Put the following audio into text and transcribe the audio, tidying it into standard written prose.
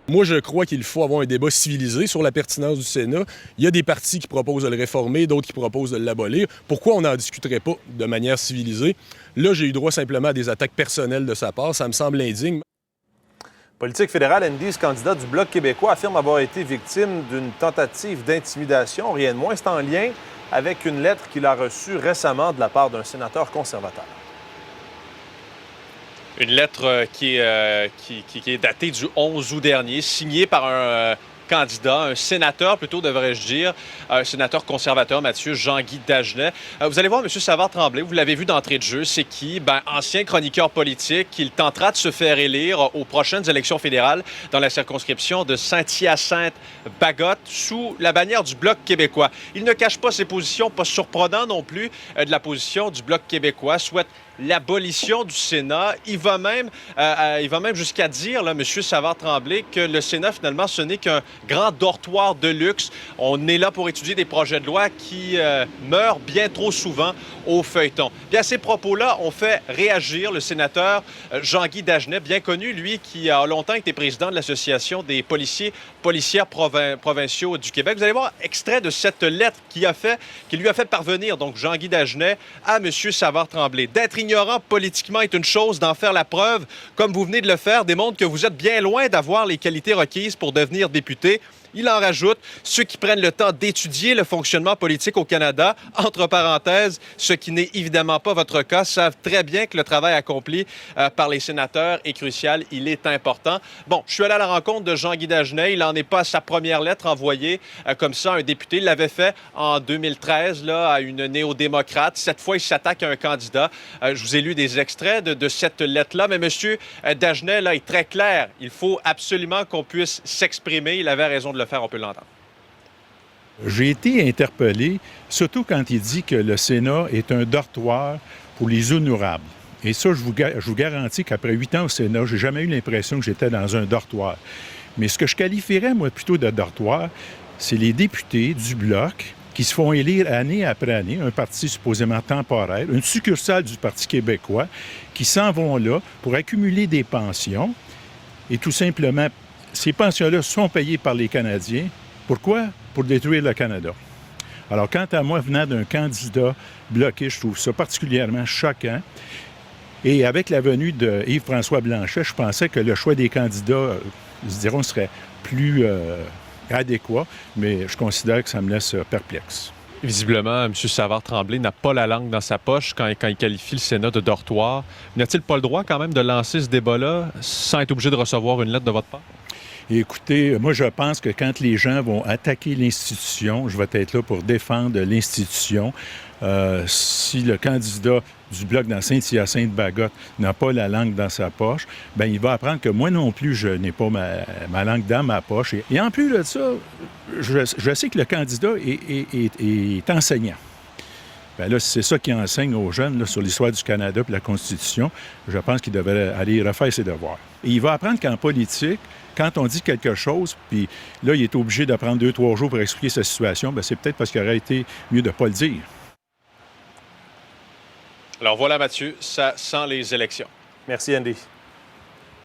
Moi, je crois qu'il faut avoir un débat civilisé sur la pertinence du Sénat. Il y a des partis qui proposent de le réformer, d'autres qui proposent de l'abolir. Pourquoi on n'en discuterait pas de manière civilisée? Là, j'ai eu droit simplement à des attaques personnelles de sa part. Ça me semble indigne. Politique fédérale, Andy, ce candidat du Bloc québécois, affirme avoir été victime d'une tentative d'intimidation. Rien de moins, c'est en lien avec une lettre qu'il a reçue récemment de la part d'un sénateur conservateur. Une lettre qui est datée du 11 août dernier, signée par un candidat, un sénateur plutôt, devrais-je dire, un sénateur conservateur, Mathieu Jean-Guy Dagenet. Vous allez voir, M. Savard-Tremblay, vous l'avez vu d'entrée de jeu, c'est qui? Ancien chroniqueur politique, il tentera de se faire élire aux prochaines élections fédérales dans la circonscription de Saint-Hyacinthe-Bagotte sous la bannière du Bloc québécois. Il ne cache pas ses positions, pas surprenant non plus de la position du Bloc québécois, souhaite l'abolition du Sénat. Il va même jusqu'à dire, là, M. Savard-Tremblay, que le Sénat, finalement, ce n'est qu'un grand dortoir de luxe. On est là pour étudier des projets de loi qui meurent bien trop souvent au feuilleton. Bien, ces propos-là ont fait réagir le sénateur Jean-Guy Dagenet, bien connu, lui, qui a longtemps été président de l'Association des policières provinciaux du Québec. Vous allez voir, extrait de cette lettre qui lui a fait parvenir, donc Jean-Guy Dagenet, à M. Savard-Tremblay. D'être ignorant politiquement est une chose, d'en faire la preuve, comme vous venez de le faire, démontre que vous êtes bien loin d'avoir les qualités requises pour devenir député. Il en rajoute, ceux qui prennent le temps d'étudier le fonctionnement politique au Canada, entre parenthèses, ce qui n'est évidemment pas votre cas, savent très bien que le travail accompli par les sénateurs est crucial, il est important. Bon, je suis allé à la rencontre de Jean-Guy Dagenet, il n'en est pas à sa première lettre envoyée comme ça à un député. Il l'avait fait en 2013 là, à une néo-démocrate. Cette fois, il s'attaque à un candidat. Je vous ai lu des extraits de cette lettre-là, mais M. Dagenet là, est très clair. Il faut absolument qu'on puisse s'exprimer. Il avait raison de le faire, on peut l'entendre. J'ai été interpellé, surtout quand il dit que le Sénat est un dortoir pour les honorables. Et ça, je vous garantis qu'après 8 ans au Sénat, j'ai jamais eu l'impression que j'étais dans un dortoir. Mais ce que je qualifierais, moi, plutôt de dortoir, c'est les députés du Bloc qui se font élire année après année, un parti supposément temporaire, une succursale du Parti québécois, qui s'en vont là pour accumuler des pensions. Et tout simplement, ces pensions-là sont payées par les Canadiens. Pourquoi? Pour détruire le Canada. Alors, quant à moi, venant d'un candidat bloqué, je trouve ça particulièrement choquant. Et avec la venue de Yves-François Blanchet, je pensais que le choix des candidats, serait plus adéquat, mais je considère que ça me laisse perplexe. Visiblement, M. Savard-Tremblay n'a pas la langue dans sa poche quand il qualifie le Sénat de dortoir. N'a-t-il pas le droit quand même de lancer ce débat-là sans être obligé de recevoir une lettre de votre part? Écoutez, moi, je pense que quand les gens vont attaquer l'institution, je vais être là pour défendre l'institution. Si le candidat du Bloc dans Saint-Hyacinthe-Bagotte n'a pas la langue dans sa poche, bien, il va apprendre que moi non plus, je n'ai pas ma langue dans ma poche. Et en plus de ça, je sais que le candidat est enseignant. Bien là, c'est ça qu'il enseigne aux jeunes là, sur l'histoire du Canada et la Constitution. Je pense qu'il devrait aller refaire ses devoirs. Et il va apprendre qu'en politique, quand on dit quelque chose, puis là, il est obligé de prendre 2-3 jours pour expliquer sa situation, bien, c'est peut-être parce qu'il aurait été mieux de ne pas le dire. Alors voilà, Mathieu, ça sent les élections. Merci, Andy.